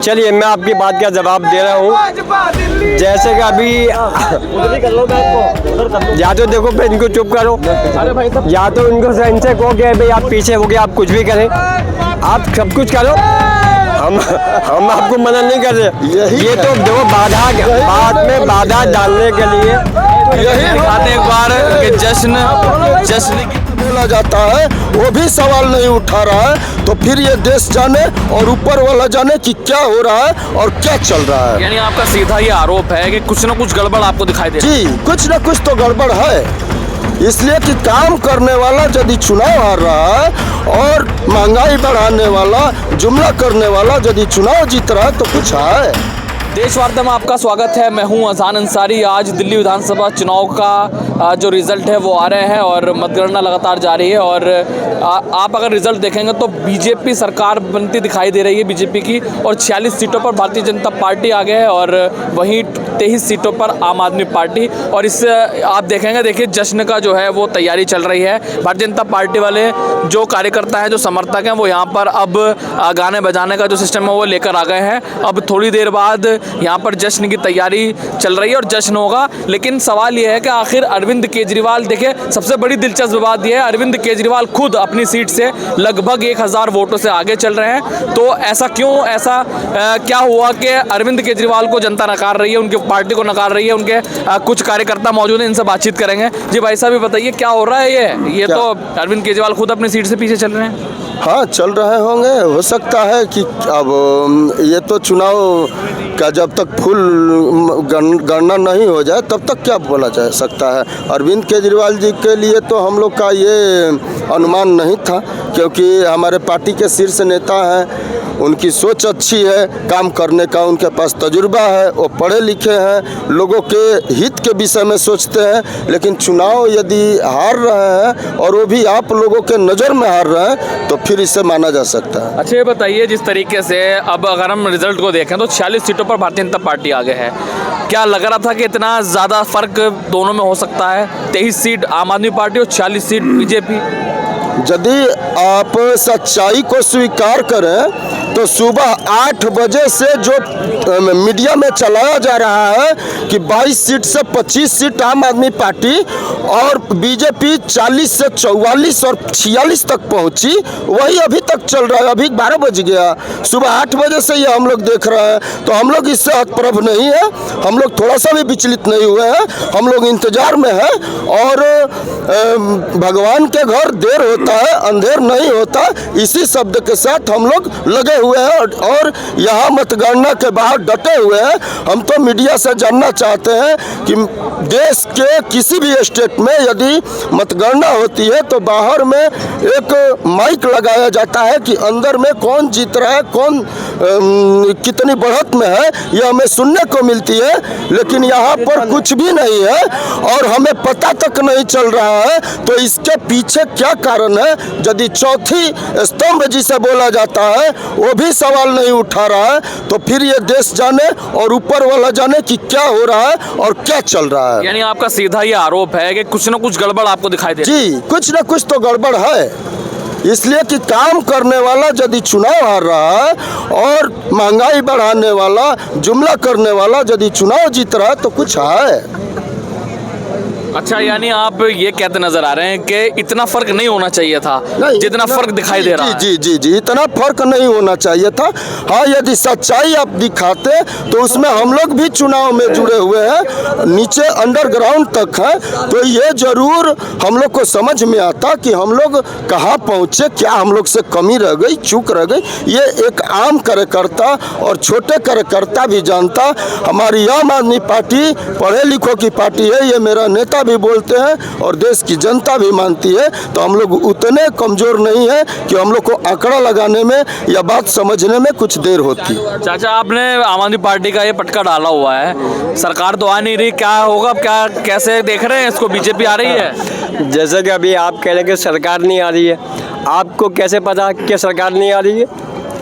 चलिए मैं आपकी बात का जवाब दे रहा हूँ। जैसे कि अभी या तो देखो फिर इनको चुप करो, या तो इनको इनसे कहो कि भाई आप पीछे हो गए, आप कुछ भी करें, आप सब कुछ करो, हम आपको मना नहीं कर रहे। ये तो देखो बाद में बाधा डालने के लिए यही दिखाते एक बार कि जश्न की बोला जाता है, वो भी सवाल नहीं उठा रहा है। तो फिर ये देश जाने और ऊपर वाला जाने कि क्या हो रहा है और क्या चल रहा है। यानी आपका सीधा ये आरोप है कि कुछ न कुछ गड़बड़ आपको दिखाई दे रहा है। जी, कुछ न कुछ तो गड़बड़ है, इसलिए कि काम करने वाला यदि चुनाव हार रहा है और महंगाई बढ़ाने वाला, जुमला करने वाला यदि चुनाव जीत रहा है तो कुछ है। देश वार्ता में आपका स्वागत है। मैं हूं अजान अंसारी। आज दिल्ली विधानसभा चुनाव का जो रिज़ल्ट है वो आ रहे हैं और मतगणना लगातार जारी है। और आप अगर रिज़ल्ट देखेंगे तो बीजेपी सरकार बनती दिखाई दे रही है बीजेपी की, और 46 सीटों पर भारतीय जनता पार्टी आगे है और वहीं 23 सीटों पर आम आदमी पार्टी। और इस आप देखेंगे, देखिए जश्न का जो है वो तैयारी चल रही है। भारतीय जनता पार्टी वाले जो कार्यकर्ता हैं, जो समर्थक हैं, वो यहाँ पर अब गाने बजाने का जो सिस्टम है वो लेकर आ गए हैं। अब थोड़ी देर बाद यहाँ पर जश्न की तैयारी चल रही है और जश्न होगा। लेकिन सवाल ये है कि आखिर अरविंद केजरीवाल, देखिए सबसे बड़ी दिलचस्प बात यह है, अरविंद केजरीवाल खुद अपनी सीट से लगभग 1000 वोटों से आगे चल रहे हैं। तो ऐसा क्यों, क्या हुआ कि अरविंद केजरीवाल को जनता नकार रही है, उनकी पार्टी को नकार रही है? उनके कुछ कार्यकर्ता मौजूद हैं, इनसे बातचीत करेंगे। जी भाई साहब, बताइए क्या हो रहा है? ये तो अरविंद केजरीवाल खुद अपनी सीट से पीछे चल रहे हैं। हाँ, चल रहे होंगे। हो सकता है कि अब ये तो चुनाव का जब तक फुल गणना नहीं हो जाए तब तक क्या बोला जा सकता है। अरविंद केजरीवाल जी के लिए तो हम लोग का ये अनुमान नहीं था, क्योंकि हमारे पार्टी के शीर्ष नेता हैं, उनकी सोच अच्छी है, काम करने का उनके पास तजुर्बा है, वो पढ़े लिखे हैं, लोगों के हित के विषय में सोचते हैं। लेकिन चुनाव यदि हार रहे हैं और वो भी आप लोगों के नज़र में हार रहे हैं तो फिर इसे माना जा सकता है। अच्छा, ये बताइए, जिस तरीके से अब अगर हम रिजल्ट को देखें तो 46 सीटों पर भारतीय जनता पार्टी आगे है। क्या लग रहा था कि इतना ज़्यादा फर्क दोनों में हो सकता है? 23 सीट आम आदमी पार्टी और 46 सीट बीजेपी। यदि आप सच्चाई को स्वीकार करें तो सुबह 8 बजे से जो मीडिया में चलाया जा रहा है कि 22 सीट से 25 सीट आम आदमी पार्टी और बीजेपी 40 से 44 और 46 तक पहुंची, वही अभी तक चल रहा है। अभी 12 बज गया, सुबह 8 बजे से ये हम लोग देख रहे हैं। तो हम लोग इससे हतप्रभ नहीं है, हम लोग थोड़ा सा भी विचलित नहीं हुए हैं, हम लोग इंतजार में हैं। और भगवान के घर देर होता है, अंधेर नहीं होता, इसी शब्द के साथ हम लोग लगे हुए हैं और यहाँ मतगणना के बाहर डटे हुए हैं। हम तो मीडिया से जानना चाहते हैं कि देश के किसी भी स्टेट में यदि मतगणना होती है तो बाहर में एक माइक लगाया जाता है कि अंदर में कौन जीत रहा है, कौन कितनी बढ़त में है, यह हमें सुनने को मिलती है। लेकिन यहाँ पर कुछ भी नहीं है और हमें पता तक नहीं चल रहा है। तो इसके पीछे क्या कारण है? यदि चौथी स्तंभ जिसे बोला जाता है वो भी सवाल नहीं उठा रहा है तो फिर ये देश जाने और ऊपर वाला जाने कि क्या हो रहा है और क्या चल रहा है। यानी आपका सीधा ये आरोप है कि कुछ न कुछ गड़बड़ आपको दिखाई दे। जी, कुछ न कुछ तो गड़बड़ है, इसलिए कि काम करने वाला यदि चुनाव हार रहा है और महंगाई बढ़ाने वाला, जुमला करने वाला यदि चुनाव जीत रहा है तो कुछ है। अच्छा, यानी आप ये कहते नजर आ रहे हैं कि इतना फर्क नहीं होना चाहिए था जितना फर्क दिखाई दे रहा है। जी जी जी, इतना फर्क नहीं होना चाहिए था। हाँ, यदि सच्चाई आप दिखाते तो उसमें हम लोग भी चुनाव में जुड़े हुए हैं, नीचे अंडरग्राउंड तक है, तो ये जरूर हम लोग को समझ में आता कि हम लोग कहाँ पहुँचे, क्या हम लोग से कमी रह गई, चूक रह गई। ये एक आम कार्यकर्ता और छोटे कार्यकर्ता भी जानता। हमारी आम आदमी पार्टी पढ़े लिखों की पार्टी है, ये मेरा नेता भी बोलते हैं और देश की जनता भी मानती है। तो हम लोग उतने कमजोर नहीं है कि हम लोग को आंकड़ा लगाने में या बात समझने में कुछ देर होती। चाचा, आपने आम आदमी पार्टी का ये पटका डाला हुआ है, सरकार तो आ नहीं रही, क्या होगा, क्या कैसे देख रहे हैं इसको? बीजेपी आ रही है। जैसे कि अभी आप कह रहे हैं कि सरकार नहीं आ रही है, आपको कैसे पता कि सरकार नहीं आ रही है?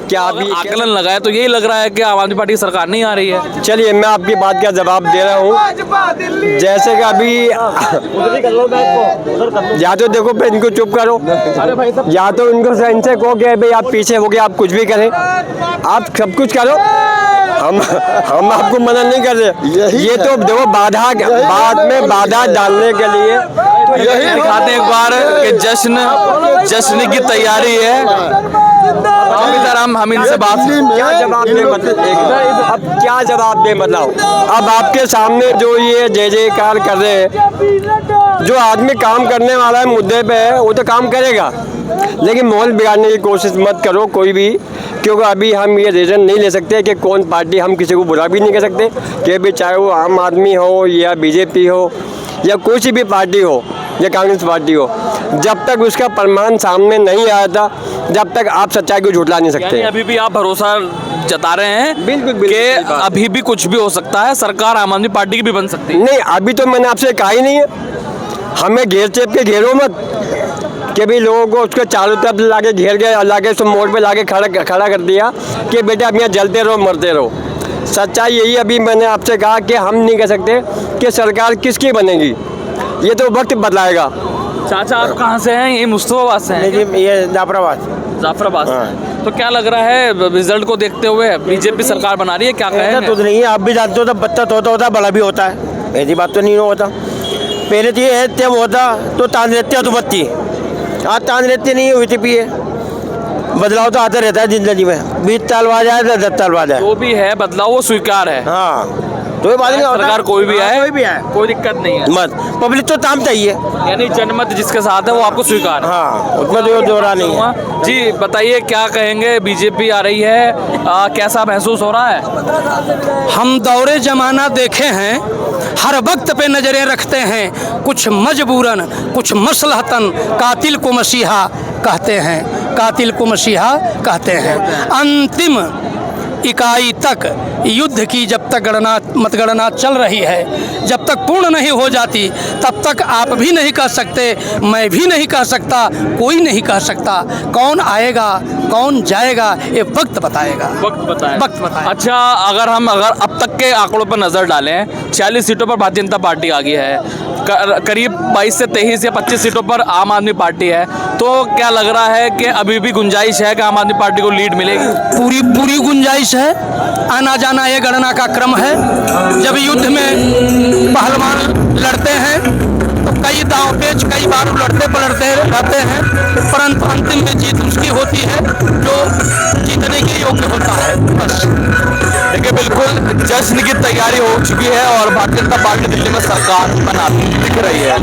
क्या आप ये आकलन लगाए तो यही लग रहा है कि आम आदमी पार्टी की सरकार नहीं आ रही है। चलिए मैं आपकी बात का जवाब दे रहा हूँ। जैसे कि अभी या तो देखो पे इनको चुप करो, या तो इनको इनसे कहो कि भाई आप पीछे हो गए, आप कुछ भी करें, आप सब कुछ करो, हम आपको मना नहीं कर रहे। ये तो देखो बाधा, बाद में बाधा डालने के लिए यही दिखाते हैं एक बार कि जश्न की तैयारी है। हम इनसे बात क्या जवाब दे मतलब, अब क्या जवाब दे मतलब, अब आपके सामने जो ये जय जयकार कर रहे हैं, जो आदमी काम करने वाला है, मुद्दे पे है, वो तो काम करेगा, लेकिन माहौल बिगाड़ने की कोशिश मत करो कोई भी, क्योंकि अभी हम ये रीज़न नहीं ले सकते कि कौन पार्टी, हम किसी को बुरा भी नहीं कर सकते कि भी चाहे वो आम आदमी हो या बीजेपी हो या कोई सी भी पार्टी हो या कांग्रेस पार्टी हो, जब तक उसका प्रमाण सामने नहीं आया था, जब तक आप सच्चाई को झुठला नहीं सकते। अभी भी आप भरोसा जता रहे हैं बिल्कुल, बिल्कुल कि अभी भी कुछ भी हो सकता है, सरकार आम आदमी पार्टी की भी बन सकती है। नहीं, अभी तो मैंने आपसे कहा ही नहीं है, हमें घेर चेप के घेरो मत कि भी लोगों को उसके चारों तरफ लाके घेर के लाके सब मोड़ पे लाके खड़ा कर दिया कि बेटा अब यहाँ जलते रहो मरते रहो। सच्चाई यही, अभी मैंने आपसे कहा कि हम नहीं कह सकते कि सरकार किसकी बनेगी, ये तो वक्त बतलाएगा। चाचा आप कहाँ से हैं? ये मुस्तफाबाद से हैं? जी ये जाफराबाद से। तो क्या लग रहा है रिजल्ट को देखते हुए बीजेपी सरकार बना रही है, क्या कहेंगे? तो नहीं है, आप भी जानते हो, तो बच्चा तो होता बड़ा भी होता है, ऐसी बात तो नहीं होता। पहले तो ये है तब होता तो तान रहते तो बत्ती, आज तान रहती नहीं हुई थी पिए। बदलाव तो आता रहता है जिंदगी में, 20 साल बाद आए 10 साल बाद आए। जो भी है बदलाव वो स्वीकार है। हाँ तो ये बात नहीं होता, सरकार कोई भी आए, कोई भी आए, कोई दिक्कत नहीं है। मत पब्लिक तो ताम चाहिए। यानी जनमत जिसके साथ है वो आपको स्वीकार है। हाँ उसमें तो जोड़ा नहीं है। जी बताइए क्या कहेंगे, बीजेपी आ रही है, कैसा महसूस हो रहा है? हम दौरे जमाना देखे हैं, हर वक्त पे नजरें रखते हैं, कुछ मजबूरन कुछ मसलहतन कातिल को मसीहा कहते हैं, कातिल को मसीहा कहते हैं। अंतिम इकाई तक युद्ध की जब तक मतगणना चल रही है, जब तक पूर्ण नहीं हो जाती तब तक आप भी नहीं कह सकते, मैं भी नहीं कह सकता, कोई नहीं कह सकता। कौन आएगा कौन जाएगा ये वक्त बताएगा। वक्त बताएगा। वक्त बताएगा। अच्छा अगर अब तक के आंकड़ों पर नजर डालें, 46 सीटों पर भारतीय जनता पार्टी आ गई है, करीब 22 से 23 या 25 सीटों पर आम आदमी पार्टी है, तो क्या लग रहा है कि अभी भी गुंजाइश है कि आम आदमी पार्टी को लीड मिलेगी? पूरी गुंजाइश है। आना जाना ये गणना का क्रम है। जब युद्ध में पहलवान लड़ते हैं तो कई दांव पेच कई बार लड़ते पलटते रहते हैं, परंतु अंतिम में जीत उसकी होती है जो जीतने के योग्य होता है। बस देखिए बिल्कुल जश्न की तैयारी हो चुकी है और भारतीय जनता पार्टी दिल्ली में सरकार बनाती दिख रही है।